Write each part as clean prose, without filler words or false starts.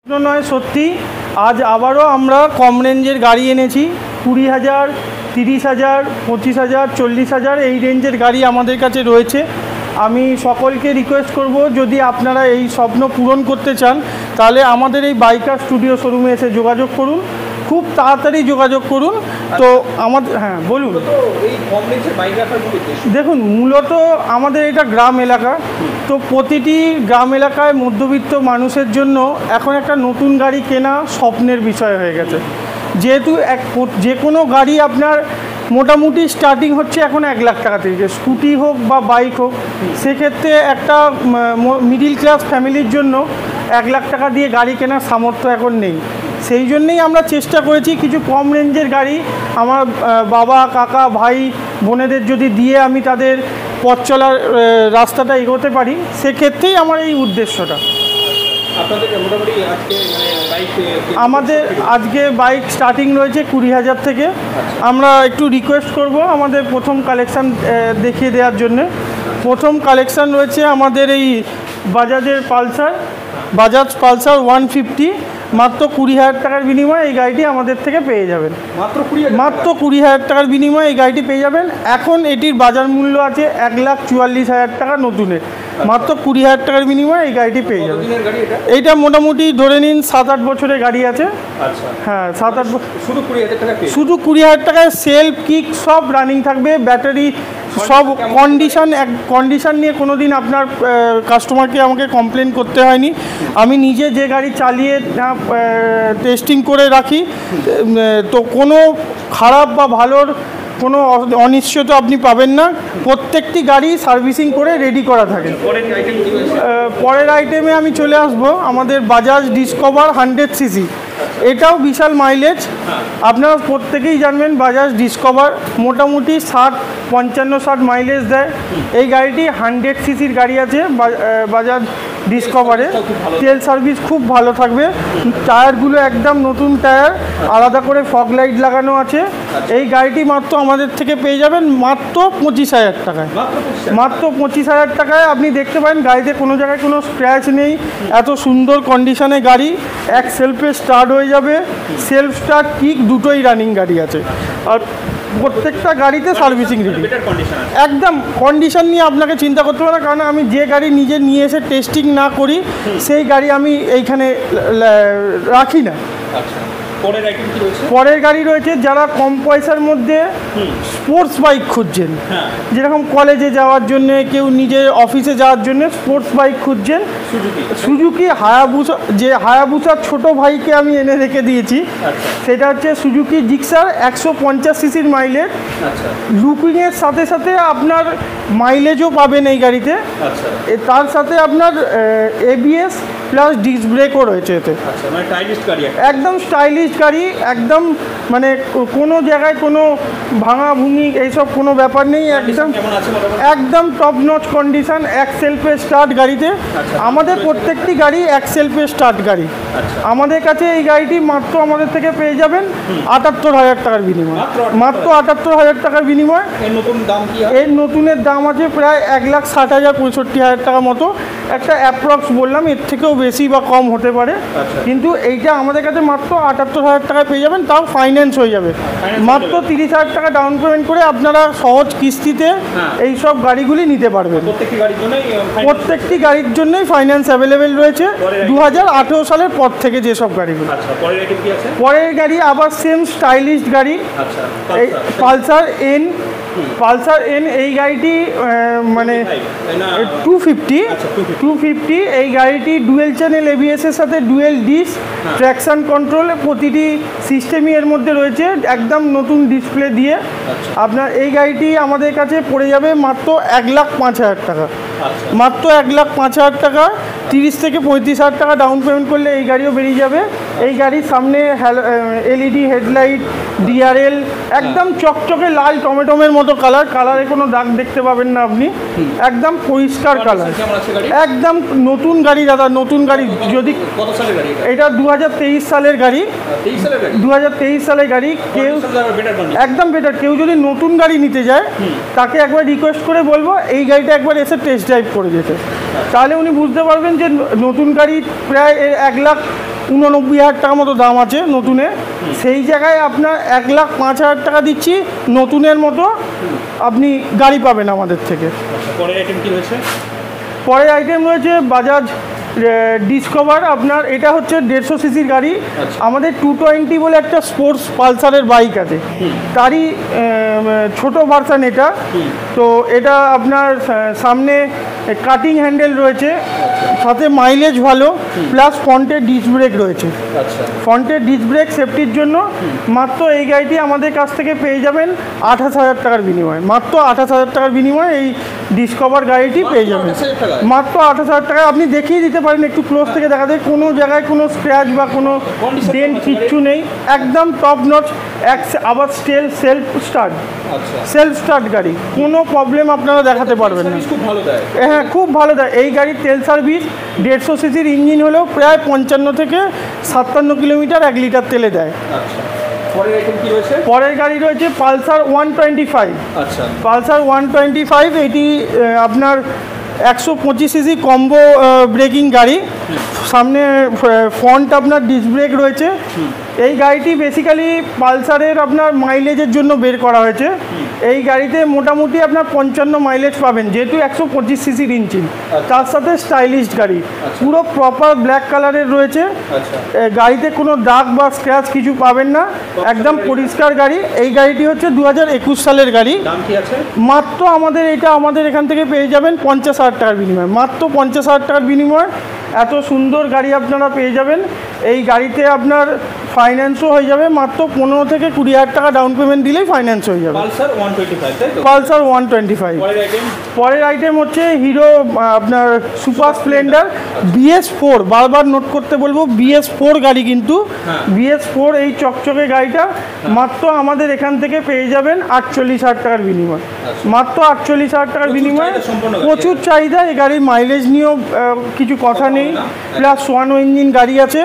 নয় সত্যি আজ আবারও আমরা কম রেঞ্জের গাড়ি এনেছি। 20,000, 30,000, 25,000, 40,000 এই রেঞ্জের গাড়ি আমাদের কাছে রয়েছে। আমি সকলকে রিকোয়েস্ট করব, যদি আপনারা এই স্বপ্ন পূরণ করতে চান তাহলে আমাদের এই বাইকার স্টুডিও শোরুমে এসে যোগাযোগ করুন, খুব তাড়াতাড়ি যোগাযোগ করুন। তো আমাদের বলুন। দেখুন, মূলত আমাদের এটা গ্রাম এলাকা, তো প্রতিটি গ্রাম এলাকায় মধ্যবিত্ত মানুষের জন্য এখন একটা নতুন গাড়ি কেনা স্বপ্নের বিষয় হয়ে গেছে। যেহেতু যে কোনো গাড়ি আপনার মোটামুটি স্টার্টিং হচ্ছে এখন 1 লাখ টাকা থেকে, স্কুটি হোক বা বাইক হোক। সেক্ষেত্রে একটা মিডিল ক্লাস ফ্যামিলির জন্য 1 লাখ টাকা দিয়ে গাড়ি কেনার সামর্থ্য এখন নেই। সেই জন্যেই আমরা চেষ্টা করেছি কিছু কম রেঞ্জের গাড়ি আমার বাবা, কাকা, ভাই, বোনেদের যদি দিয়ে আমি তাদের পথ চলার রাস্তাটা এগোতে পারি, সেক্ষেত্রেই আমার এই উদ্দেশ্যটা। আমাদের আজকে বাইক স্টার্টিং রয়েছে 20,000 থেকে। আমরা একটু রিকোয়েস্ট করব আমাদের প্রথম কালেকশান দেখিয়ে দেওয়ার জন্য। প্রথম কালেকশান রয়েছে আমাদের এই বাজাজ পালসার 150, মাত্র 20,000 টাকার বিনিময়ে এই গাড়িটি আমাদের থেকে পেয়ে যাবেন। মাত্র 20,000 টাকার বিনিময়ে এই গাড়িটি পেয়ে যাবেন। এখন এটির বাজার মূল্য আছে 1,44,000 টাকা নতুনের। মাত্র 20,000 টাকার বিনিময়ে এই গাড়িটি পেয়ে যাবেন। এইটা মোটামুটি ধরে নিন 7-8 বছরের গাড়ি আছে। হ্যাঁ, 7-8 বছর। শুধু 20,000 টাকায় সেলফ, কিক সব রানিং থাকবে, ব্যাটারি সব কন্ডিশন নিয়ে কোনো দিন আপনার কাস্টমারকে আমাকে কমপ্লেন করতে হয়নি। আমি নিজে যে গাড়ি চালিয়ে টেস্টিং করে রাখি, তো কোনো খারাপ বা ভালোর কোনো অনিশ্চয়তা আপনি পাবেন না। প্রত্যেকটি গাড়ি সার্ভিসিং করে রেডি করা থাকে। পরের আইটেমে আমি চলে আসব আমাদের বাজাজ ডিসকভার 100cc। এটাও বিশাল মাইলেজ। আপনারা প্রত্যেকেই জানবেন বাজাজ ডিসকভার মোটামুটি 55-60 মাইলেজ দেয়। এই গাড়িটি 100cc গাড়ি আছে বাজাজ ডিসকভারে। তেল সার্ভিস খুব ভালো থাকবে। টায়ারগুলো একদম নতুন টায়ার, আলাদা করে ফগ লাইট লাগানো আছে। এই গাড়িটি মাত্র আমাদের থেকে পেয়ে যাবেন মাত্র 25,000 টাকায়। মাত্র 25,000 টাকায় আপনি দেখতে পারেন গাড়িতে কোনো জায়গায় কোনো স্ক্র্যাচ নেই। এত সুন্দর কন্ডিশনে গাড়ি, এক সেলফে স্টার্ট হয়ে যাবে। সেলফ স্টার্ট, কিক দুটোই রানিং গাড়ি আছে। আর প্রত্যেকটা গাড়িতে সার্ভিসিং রেডি। একদম কন্ডিশন নিয়ে আপনাকে চিন্তা করতে হবে না, কারণ আমি যে গাড়ি নিজে নিয়ে এসে টেস্টিং না করি সেই গাড়ি আমি এইখানে রাখি না। পরের গাড়ি রয়েছে যারা কম পয়সার মধ্যে স্পোর্টস বাইক খুঁজছেন, যেরকম কলেজে যাওয়ার জন্য, কেউ নিজের অফিসে যাওয়ার জন্য স্পোর্টস বাইক খুঁজছেন, সুজুকি হায়াবুসার ছোট ভাইকে আমি এনে রেখে দিয়েছি। সেটা হচ্ছে সুজুকি জিক্সার 150cc মাইলেজ। লুকিংয়ের সাথে সাথে আপনার মাইলেজও পাবেন এই গাড়িতে। তার সাথে আপনার ABS প্লাস ডিস্ক ব্রেকও রয়েছে এতে। একদম স্টাইলিশ গাড়ি, একদম মানে কোনো জায়গায় কোনো ভাঙা ভুঙি এইসব কোনো ব্যাপার নেই। একদম টপ নচ কন্ডিশন, এক সেলফে স্টার্ট গাড়িতে। আমাদের প্রত্যেকটি গাড়ি এক সেলফে স্টার্ট গাড়ি। আমাদের কাছে এই গাড়িটি মাত্র আমাদের থেকে পেয়ে যাবেন 78,000 টাকার বিনিময়। মাত্র 78,000 টাকার বিনিময়। এর নতুনের দাম আছে প্রায় 1,60,000, 65,000 টাকা মতো। একটা অ্যাপ্রক্স বললাম, এর থেকেও বেশি বা কম হতে পারে, কিন্তু এইটা আমাদের কাছে মাত্র 78,000 টাকায় পেয়ে যাবেন। তাও ফাইন্যান্স হয়ে যাবে। মাত্র 30,000 টাকা ডাউন পেমেন্ট করে আপনারা সহজ কিস্তিতে এই সব গাড়িগুলি নিতে পারবেন। প্রত্যেকটি গাড়ির জন্যই ফাইন্যান্স অ্যাভেলেবেল রয়েছে 2018 সালের পর থেকে যেসব গাড়িগুলো। পরের গাড়ি আবার সেম স্টাইলিশ গাড়ি, এই পালসার এন। এই গাড়িটি মানে 250। এই গাড়িটি ডুয়েল চ্যানেল ABS এর সাথে ডুয়েল ডিস্ক, ট্র্যাকশন কন্ট্রোল প্রতিটি সিস্টেমই এর মধ্যে রয়েছে, একদম নতুন ডিসপ্লে দিয়ে। আপনার এই গাড়িটি আমাদের কাছে পড়ে যাবে মাত্র 1,05,000 টাকা। মাত্র 1,05,000 টাকা। 30 থেকে 35,000 টাকা ডাউন পেমেন্ট করলে এই গাড়িও বেরিয়ে যাবে। এই গাড়ির সামনে LED হেডলাইট, DRL, একদম চকচকে লাল টমেটোমের মতো কালারে কোনো দাগ দেখতে পাবেন না আপনি। একদম পরিষ্কার কালার, একদম নতুন গাড়ি দাদা, নতুন গাড়ি। যদি এটা 2023 সালের গাড়ি, 2023 সালের গাড়ি। কেউ একদম বেটার, কেউ যদি নতুন গাড়ি নিতে যায় তাকে একবার রিকোয়েস্ট করে বলবো এই গাড়িটা একবার এসে টেস্ট ড্রাইভ করে যেতে, তাহলে উনি বুঝতে পারবেন যে নতুন গাড়ি প্রায় 89,000 টাকা মতো দাম আছে নতুনের, সেই জায়গায় আপনার 1,05,000 টাকা দিচ্ছি, নতুনের মতো আপনি গাড়ি পাবেন আমাদের থেকে। পরের আইটেম কি রয়েছে? পরের আইটেম রয়েছে বাজাজ ডিসকভার। আপনার এটা হচ্ছে 150 সিসির গাড়ি। আমাদের 220 বলে একটা স্পোর্টস পালসারের বাইক আছে, তারই ছোট ভার্সান এটা। তো এটা আপনার সামনে কাটিং হ্যান্ডেল রয়েছে, সাথে মাইলেজ ভালো, প্লাস ফ্রন্টের ডিস্ক ব্রেক রয়েছে। ফ্রন্টের ডিস্ক ব্রেক সেফটির জন্য মাত্র এই গাড়িটি আমাদের কাছ থেকে পেয়ে যাবেন 28,000 টাকার বিনিময়ে। মাত্র 28,000 টাকার বিনিময়ে এই ডিসকভার গাড়িটি পেয়ে যাবেন মাত্র 28,000 টাকায়। আপনি দেখিয়ে দিতে পারেন, একটু ক্লোজ থেকে দেখাতে, কোনো জায়গায় কোনো স্ক্র্যাচ বা কোনো ডেন্ট কিচ্ছু নেই, একদম টপ নচ। আবার সেলফ স্টার্ট গাড়ি, কোনো প্রবলেম আপনারা দেখাতে পারবেন না। হ্যাঁ, খুব ভালো দেয় এই গাড়ির তেল সার্ভিস। 150 সিসির ইঞ্জিন হলেও প্রায় 55 থেকে 57 কিলোমিটার 1 লিটার তেলে দেয়। পরের গাড়ি রয়েছে পালসার 125। পালসার 125 এটি আপনার 125 সিসি কম্বো ব্রেকিং গাড়ি, সামনে ফ্রন্ট আপনার ডিস্ক ব্রেক রয়েছে। এই গাড়িটি বেসিক্যালি পালসারের আপনার মাইলেজের জন্য বের করা হয়েছে। এই গাড়িতে মোটামুটি আপনার 55 মাইলেজ পাবেন, যেহেতু 125 সিসির ইঞ্জিন, তার সাথে স্টাইলিশ গাড়ি, পুরো প্রপার ব্ল্যাক কালারের রয়েছে। গাড়িতে কোনো দাগ বা স্ক্র্যাচ কিছু পাবেন না, একদম পরিষ্কার গাড়ি। এই গাড়িটি হচ্ছে 2021 সালের গাড়ি। মাত্র আমাদের এখান থেকে পেয়ে যাবেন 50,000 টাকার বিনিময়ে, মাত্র 50,000 টাকার বিনিময়ে এত সুন্দর গাড়ি আপনারা পেয়ে যাবেন। এই গাড়িতে আপনার ফাইন্যান্সও হয়ে যাবে, মাত্র 15 থেকে 20,000 টাকা ডাউন পেমেন্ট দিলেই ফাইন্যান্স হয়ে যাবে। পালসার 125। পরের আইটেম হচ্ছে হিরো আপনার সুপার স্প্লেন্ডার BS4। বারবার নোট করতে বলবো, BS4 গাড়ি, কিন্তু BS4 এই চকচকে গাড়িটা মাত্র আমাদের এখান থেকে পেয়ে যাবেন 48,000 টাকার বিনিময়। মাত্র 48,000 টাকার বিনিময়, প্রচুর চাহিদা। এই গাড়ির মাইলেজ নিয়েও কিছু কথা নেই, প্লাস 1 ইঞ্জিন গাড়ি আছে।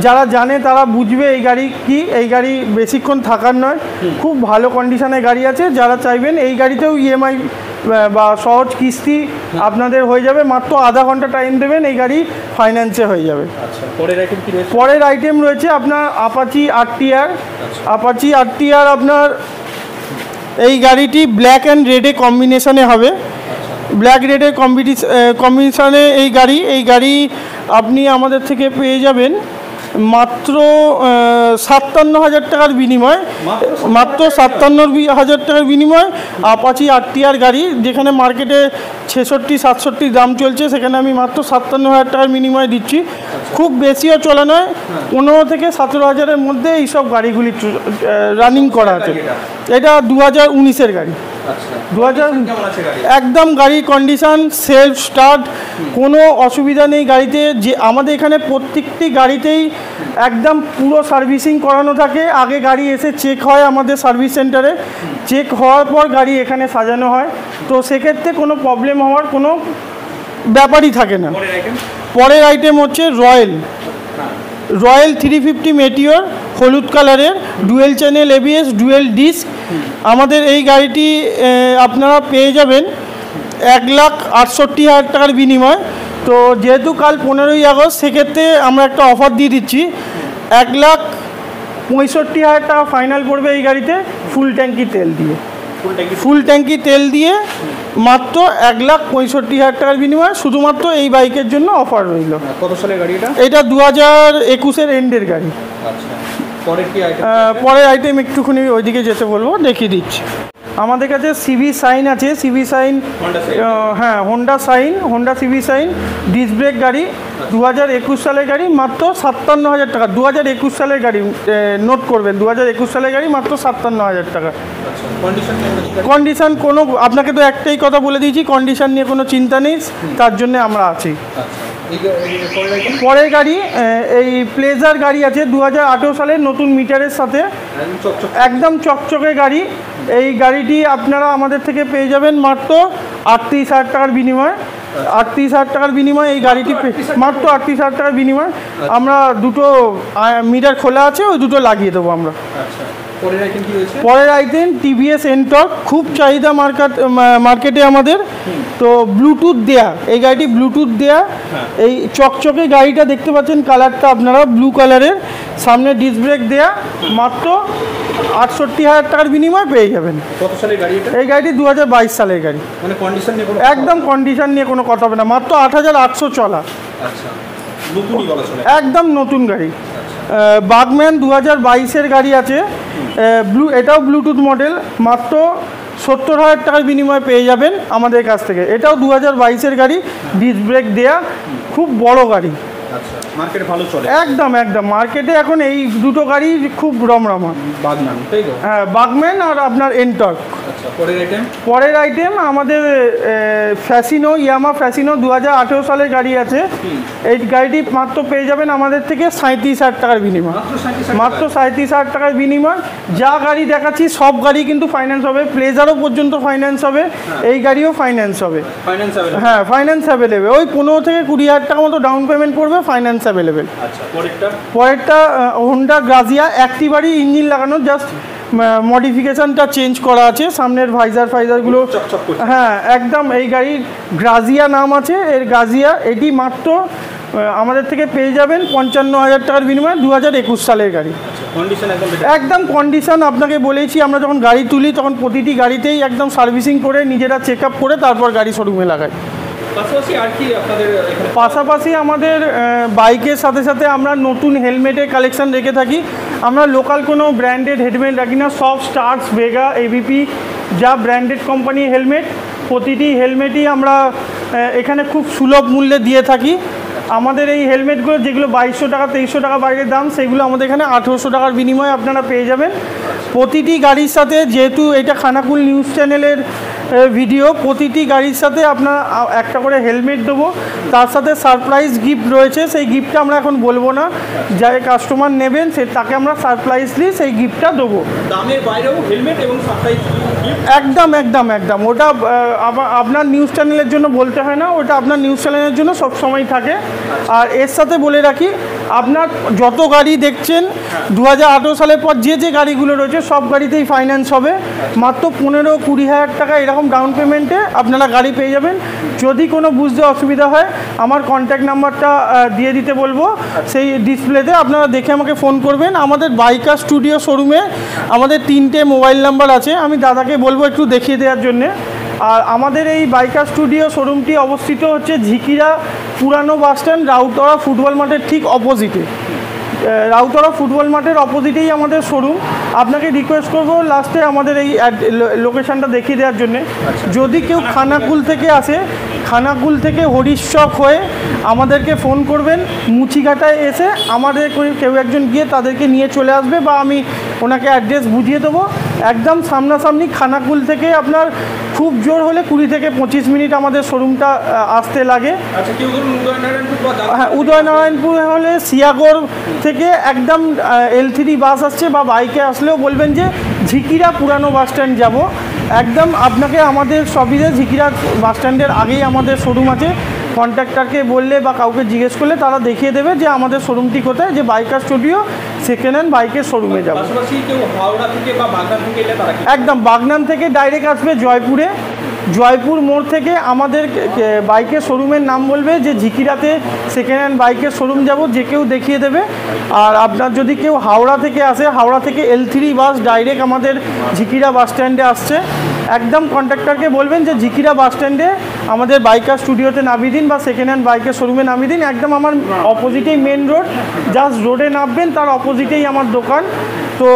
যারা জানে তারা বুঝবে এই গাড়ি কি। এই গাড়ি বেশিক্ষণ থাকার নয়, খুব ভালো কন্ডিশনে গাড়ি আছে। যারা চাইবেন এই গাড়িতেও EMI বা সহজ কিস্তি আপনাদের হয়ে যাবে, মাত্র আধা ঘন্টা টাইম দেবেন, এই গাড়ি ফাইন্যান্সে হয়ে যাবে। পরের আইটেম রয়েছে আপনার অ্যাপাচি RTR। অ্যাপাচি RTR আপনার এই গাড়িটি ব্ল্যাক অ্যান্ড রেডে কম্বিনেশনে হবে। ব্ল্যাক রেডের কম্বিনেশনে এই গাড়ি আপনি আমাদের থেকে পেয়ে যাবেন মাত্র 57,000 টাকার বিনিময়। মাত্র 57,000 টাকার বিনিময় অ্যাপাচি RTR গাড়ি, যেখানে মার্কেটে 66-67 দাম চলছে, সেখানে আমি মাত্র 57,000 টাকার বিনিময়ে দিচ্ছি। খুব বেশিও চলে নয়, 15 থেকে 17,000-এর মধ্যে এইসব গাড়িগুলি রানিং করা আছে। এটা 2019-এর গাড়ি। 2000 একদম গাড়ির কন্ডিশন, সেলফ স্টার্ট, কোনো অসুবিধা নেই গাড়িতে। যে আমাদের এখানে প্রত্যেকটি গাড়িতেই একদম পুরো সার্ভিসিং করানো থাকে। আগে গাড়ি এসে চেক হয় আমাদের সার্ভিস সেন্টারে, চেক হওয়ার পর গাড়ি এখানে সাজানো হয়। তো সেক্ষেত্রে কোনো প্রবলেম হওয়ার কোনো ব্যাপারই থাকে না। পরের আইটেম হচ্ছে রয়্যাল 350 মেটিওর, হলুদ কালারের, dual channel ABS, dual disk. আমাদের এই গাড়িটি আপনারা পেয়ে যাবেন 1,68,000 টাকার বিনিময়। তো যেহেতু কাল 15ই আগস্ট, সেক্ষেত্রে আমরা একটা অফার দিয়ে দিচ্ছি, 1,65,000 টাকা ফাইনাল পড়বে এই গাড়িতে, ফুল ট্যাঙ্কি তেল দিয়ে মাত্র 1,65,000 টাকার বিনিময়। শুধুমাত্র এই বাইকের জন্য অফার রইল। কত সালের গাড়ি এটা 2021-এর এন্ডের গাড়ি। পরের আইটেম একটুখানি ওইদিকে যেতে বলবো, দেখিয়ে দিচ্ছি। আমাদের কাছে CV সাইন আছে, CV সাইন, হ্যাঁ Honda CV Shine disc brake গাড়ি, 2021 সালের গাড়ি, মাত্র 57,000 টাকা। 2021 সালের গাড়ি, নোট করবেন, 2021 সালের গাড়ি, মাত্র 57,000 টাকা। কন্ডিশন কোনো, আপনাকে তো একটাই কথা বলে দিয়েছি, কন্ডিশন নিয়ে কোনো চিন্তা নেই, তার জন্য আমরা আছি। পরের গাড়ি এই প্লেজার গাড়ি আছে, 2018 সালের নতুন মিটারের সাথে, একদম চকচকে গাড়ি। এই গাড়িটি আপনারা আমাদের থেকে পেয়ে যাবেন মাত্র 38,000 টাকার বিনিময়। 38,000 টাকার বিনিময়ে এই গাড়িটি, মাত্র 38,000 টাকার বিনিময়। আমরা দুটো মিটার খোলা আছে, ওই দুটো লাগিয়ে দেবো আমরা। পরের আইটেম টিভিএস এনটর্ক, খুব চাহিদা মার্কেটে আমাদের। তো ব্লুটুথ দেয়া, এই গাড়িটি ব্লুটুথ দেয়া। এই চকচকে গাড়িটা দেখতে পাচ্ছেন, কালারটা আপনারা ব্লু কালারের, সামনে ডিস্ক ব্রেক দেয়া, মাত্র 68,000 টাকার বিনিময়ে পেয়ে যাবেন। কত সালের গাড়ি এটা? এই গাড়িটি 2022 সালের গাড়ি। মানে কন্ডিশন নিয়ে একদম কন্ডিশন নিয়ে কোনো কথা হবে না, মাত্র 8,800 চলা। আচ্ছা, নতুনই বলা চলে, একদম নতুন গাড়ি। বাগম্যান 2022-এর গাড়ি আছে, এটাও ব্লুটুথ মডেল, মাত্র 70,000 টাকার বিনিময়ে পেয়ে যাবেন আমাদের কাছ থেকে। এটাও 2022-এর গাড়ি, ডিস্ক ব্রেক দেয়া, খুব বড় গাড়ি। আচ্ছা, মার্কেটে ভালো চলে। একদম মার্কেটে এখন এই দুটো গাড়ি খুব রমরমা। বাগম্যান, তাই তো? হ্যাঁ, বাগম্যান আর আপনার এনটর্ক। আচ্ছা, পরের আইটেম আমাদের ফ্যাসিনো, ইয়ামা ফ্যাসিনো 2018 সালের গাড়ি আছে। এই গাড়িটি মাত্র পেয়ে যাবেন আমাদের থেকে 37,000 টাকার বিনিময়। মাত্র 37,000 টাকার বিনিময়। যা গাড়ি দেখাচ্ছি সব গাড়ি কিন্তু ফাইন্যান্স হবে, প্লেজারও পর্যন্ত ফাইন্যান্স হবে, এই গাড়িও ফাইন্যান্স হবে। হ্যাঁ, ফাইন্যান্স অ্যাভেলেবেল। ওই 15 থেকে 20,000 টাকা মতো ডাউন পেমেন্ট পড়বে, ফাইন্যান্স অ্যাভেলেবেল। আচ্ছা, পরেরটা হোন্ডা গ্রাজিয়া, অ্যাক্টিভারই ইঞ্জিন লাগানো, জাস্ট মডিফিকেশনটা চেঞ্জ করা আছে, সামনের ফাইজারগুলো। হ্যাঁ, একদম এই গাড়ির গ্রাজিয়া নাম আছে, এর গ্রাজিয়া। এটি মাত্র আমাদের থেকে পেয়ে যাবেন 55,000 টাকার বিনিময়ে, 2021 সালের গাড়ি। একদম কন্ডিশন, আপনাকে বলেছি আমরা যখন গাড়ি তুলি তখন প্রতিটি গাড়িতেই একদম সার্ভিসিং করে, নিজেরা চেক আপ করে তারপর গাড়ি শোরুমে লাগাই। পাশাপাশি আমাদের বাইকের সাথে সাথে আমরা নতুন হেলমেটের কালেকশান রেখে থাকি। আমরা লোকাল কোনো ব্র্যান্ডেড হেলমেট রাখি না, সব স্টার্স, ভেগা, এবিপি, যা ব্র্যান্ডেড কোম্পানি হেলমেট, প্রতিটি হেলমেটই আমরা এখানে খুব সুলভ মূল্যে দিয়ে থাকি। আমাদের এই হেলমেটগুলো যেগুলো 2200 টাকা 2300 টাকা বাইরের দাম, সেগুলো আমাদের এখানে 1800 টাকার বিনিময়ে আপনারা পেয়ে যাবেন। প্রতিটি গাড়ির সাথে, যেহেতু এটা খানাকুল নিউজ চ্যানেলের ভিডিও, প্রতিটি গাড়ির সাথে আপনার একটা করে হেলমেট দেবো, তার সাথে সারপ্রাইজ গিফট রয়েছে। সেই গিফটটা আমরা এখন বলবো না, যাই কাস্টমার নেবেন তাকে আমরা সারপ্রাইজলি সেই গিফটটা দেবো। দামের বাইরেও হেলমেট এবং সারপ্রাইজ একদম ওটা আপনার নিউজ চ্যানেলের জন্য বলতে হয় না, ওটা আপনার নিউজ চ্যানেলের জন্য সব সময় থাকে। আর এর সাথে বলে রাখি, আপনার যত গাড়ি দেখছেন 2018 সালের পর যে গাড়িগুলো রয়েছে সব গাড়িতেই ফাইন্যান্স হবে, মাত্র 15-20,000 টাকা এরকম ডাউন পেমেন্টে আপনারা গাড়ি পেয়ে যাবেন। যদি কোনো বুঝতে অসুবিধা হয়, আমার কন্ট্যাক্ট নাম্বারটা দিয়ে দিতে বলবো, সেই ডিসপ্লেতে আপনারা দেখে আমাকে ফোন করবেন। আমাদের বাইকার স্টুডিও শোরুমে আমাদের 3টে মোবাইল নাম্বার আছে, আমি দাদাকে বলবো একটু দেখিয়ে দেওয়ার জন্যে। আর আমাদের এই বাইকার স্টুডিও শোরুমটি অবস্থিত হচ্ছে ঝিকিরা পুরানো বাসস্ট্যান্ড, রাউতরা ফুটবল মাঠের ঠিক অপোজিটে। রাউতরা ফুটবল মাঠের অপোজিটেই আমাদের শোরুম। আপনাকে রিকোয়েস্ট করবো লাস্টে আমাদের এই লোকেশানটা দেখিয়ে দেওয়ার জন্যে। যদি কেউ খানাকুল থেকে আসে, খানাকুল থেকে হরিশচক হয়ে আমাদেরকে ফোন করবেন, মুচিঘাটায় এসে আমাদের কেউ একজন গিয়ে তাদেরকে নিয়ে চলে আসবে, বা আমি ওনাকে অ্যাড্রেস বুঝিয়ে দেবো। একদম সামনাসামনি, খানাকুল থেকে আপনার খুব জোর হলে 20 থেকে 25 মিনিট আমাদের শোরুমটা আসতে লাগে। হ্যাঁ, উদয়নারায়ণপুর হলে সিয়াগড় থেকে একদম L3 বাস আসছে, বা বাইকে আসলেও বলবেন যে ঝিকিরা পুরানো বাসস্ট্যান্ড যাব। একদম আপনাকে আমাদের সবিধে ঝিকিরা বাসস্ট্যান্ডের আগেই আমাদের শোরুম আছে। কন্ট্রাক্টরকে বললে বা কাউকে জিজ্ঞেস করলে তারা দেখিয়ে দেবে যে আমাদের শোরুমটি কোথায়, যে বাইকার স্টুডিও সেকেন্ড হ্যান্ড বাইকের শোরুমে যাবো। একদম বাগনান থেকে ডাইরেক্ট আসবে জয়পুরে, জয়পুর মোড় থেকে আমাদের বাইকের শোরুমের নাম বলবে যে ঝিকিরাতে সেকেন্ড হ্যান্ড বাইকের শোরুম যাব, যে কেউ দেখিয়ে দেবে। আর আপনার যদি কেউ হাওড়া থেকে আসে, হাওড়া থেকে L3 বাস ডাইরেক্ট আমাদের ঝিকিরা বাস স্ট্যান্ডে আসছে। একদম কন্ট্রাক্টরকে বলবেন যে ঝিকিরা বাস স্ট্যান্ডে আমাদের বাইকার স্টুডিওতে নামিয়ে দিন, বা সেকেন্ড হ্যান্ড বাইকের শোরুমে নামিয়ে দিন। একদম আমার অপোজিটেই মেন রোড, জাস্ট রোডে নামবেন, তার অপোজিটেই আমার দোকান। তো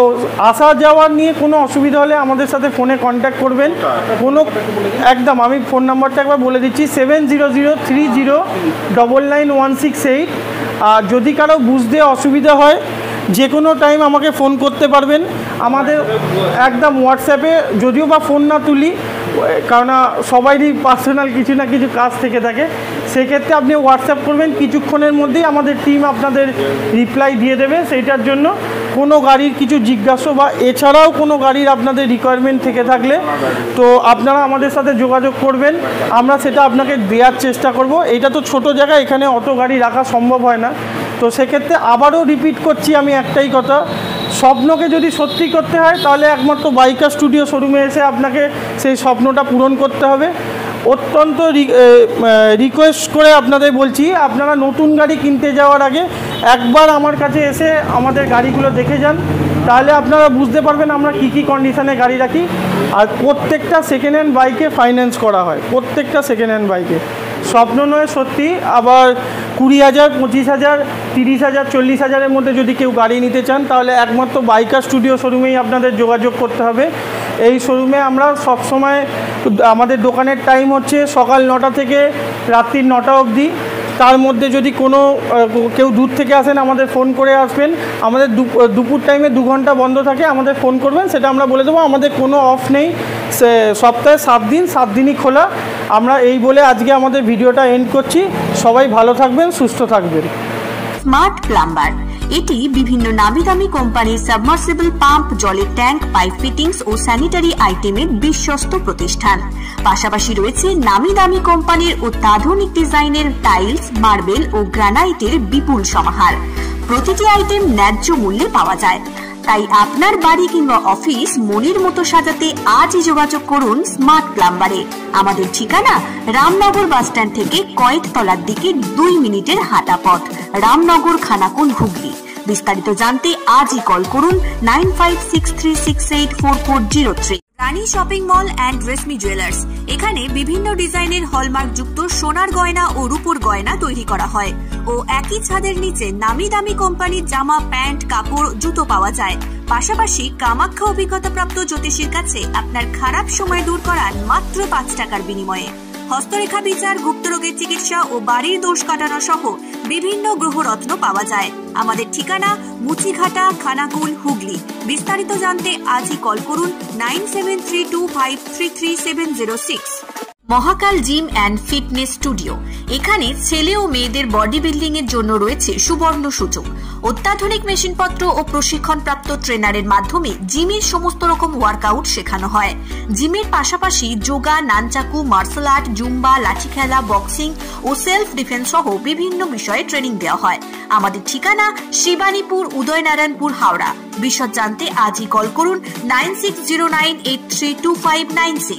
আসা যাওয়ার নিয়ে কোনো অসুবিধা হলে আমাদের সাথে ফোনে কন্ট্যাক্ট করবেন। একদম আমি ফোন নাম্বারটা একবার বলে দিচ্ছি, 7003099168। আর যদি কারো বুঝতে অসুবিধা হয়, যে কোনো টাইম আমাকে ফোন করতে পারবেন। আমাদের একদম হোয়াটসঅ্যাপে, যদিও বা ফোন না তুলি, কারণ সবারই পার্সোনাল কিছু না কিছু কাজ থেকে থাকে, সেক্ষেত্রে আপনি হোয়াটসঅ্যাপ করবেন, কিছুক্ষণের মধ্যেই আমাদের টিম আপনাদের রিপ্লাই দিয়ে দেবে। সেইটার জন্য কোনো গাড়ির কিছু জিজ্ঞাসা বা এছাড়াও কোনো গাড়ির আপনাদের রিকোয়ারমেন্ট থেকে থাকলে তো আপনারা আমাদের সাথে যোগাযোগ করবেন, আমরা সেটা আপনাকে দেওয়ার চেষ্টা করব। এইটা তো ছোট জায়গা, এখানে অত গাড়ি রাখা সম্ভব হয় না। তো সেক্ষেত্রে আবারও রিপিট করছি আমি একটাই কথা, স্বপ্নকে যদি সত্যি করতে হয় তাহলে একমাত্র বাইকার স্টুডিও শোরুমে এসে আপনাকে সেই স্বপ্নটা পূরণ করতে হবে। অত্যন্ত রিকোয়েস্ট করে আপনাদের বলছি, আপনারা নতুন গাড়ি কিনতে যাওয়ার আগে একবার আমার কাছে এসে আমাদের গাড়িগুলো দেখে যান, তাহলে আপনারা বুঝতে পারবেন আমরা কী কী কন্ডিশনে গাড়ি রাখি। আর প্রত্যেকটা সেকেন্ড হ্যান্ড বাইকে ফাইন্যান্স করা হয়, প্রত্যেকটা সেকেন্ড হ্যান্ড বাইকে। স্বপ্ন নয় সত্যি। আবার 20,000, 25,000, 30,000, 40,000-এর মধ্যে যদি কেউ গাড়ি নিতে চান তাহলে একমাত্র বাইকার স্টুডিও শোরুমেই আপনাদের যোগাযোগ করতে হবে। এই শোরুমে আমরা সবসময়, আমাদের দোকানের টাইম হচ্ছে সকাল 9টা থেকে রাত্রি 9টা অবধি। তার মধ্যে যদি কেউ দূর থেকে আসেন আমাদের ফোন করে আসবেন। আমাদের দুপুর টাইমে 2 ঘন্টা বন্ধ থাকে, আমাদের ফোন করবেন, সেটা আমরা বলে দেবো। আমাদের কোনো অফ নেই, সপ্তাহে 7 দিনই খোলা। আমরা এই বলে আজকে আমাদের ভিডিওটা এন্ড করছি। সবাই ভালো থাকবেন, সুস্থ থাকবেন। স্মার্ট প্লাম্বার এটি বিভিন্ন নামি দামি কোম্পানির সাবমার্সিবল পাম্প, জলের ট্যাঙ্ক, পাইপ ফিটিংস ও স্যানিটারি আইটেমের বিশ্বস্ত প্রতিষ্ঠান। পাশাপাশি রয়েছে নামি দামি কোম্পানির অত্যাধুনিক ডিজাইনের টাইলস, মার্বেল ও গ্রানাইটের বিপুল সমাহার। প্রতিটি আইটেম ন্যায্য মূল্যে পাওয়া যায়। তাই আপনার বাড়ি কিংবা অফিস মনের মতো সাজাতে আজই যোগাযোগ করুন স্মার্ট প্লাম্বারে। আমাদের ঠিকানা রামনগর বাসস্ট্যান্ড থেকে কয়েকতলার দিকে 2 মিনিটের হাঁটা পথ, রামনগর, খানাকুল, হুগলি। বিস্তারিত জানতে আজই কল করুন 9563684403। Rani shopping mall and Reshmi jewellers, এখানে বিভিন্ন ডিজাইনের হলমার্ক যুক্ত সোনার গয়না ও রূপোর গয়না তৈরি করা হয় ও একই ছাদের নিচে নামি দামি কোম্পানির জামা, প্যান্ট, কাপড়, জুতো পাওয়া যায়। পাশাপাশি কামাখ্যা অভিজ্ঞতাপ্রাপ্ত জ্যোতিষীর কাছে আপনার খারাপ সময় দূর করার মাত্র 5 টাকার বিনিময়ে হস্তরেখা বিচার, গুপ্তরোগের চিকিৎসা ও বাড়ির দোষ কাটানো সহ বিভিন্ন গ্রহরত্ন পাওয়া যায়। আমাদের ঠিকানা মুচিঘাটা, খানাকুল, হুগলি। বিস্তারিত জানতে আজই কল করুন 9732533706। মহাকাল জিম অ্যান্ড ফিটনেস স্টুডিও, এখানে ছেলে ও মেয়েদের বডি বিল্ডিং এর জন্য রয়েছে সুবর্ণ সুযোগ। অত্যাধুনিক মেশিনপত্র ও প্রশিক্ষণপ্রাপ্ত ট্রেনারের মাধ্যমে জিমের সমস্ত রকম ওয়ার্কআউট শেখানো হয়। জিমের পাশাপাশি yoga, nunchaku, martial art, zumba, লাঠি খেলা, বক্সিং ও সেলফ ডিফেন্স সহ বিভিন্ন বিষয়ে ট্রেনিং দেওয়া হয়। আমাদের ঠিকানা শিবানীপুর, উদয়নারায়ণপুর, হাওড়া। বিশদ জানতে আজই কল করুন 9609832596।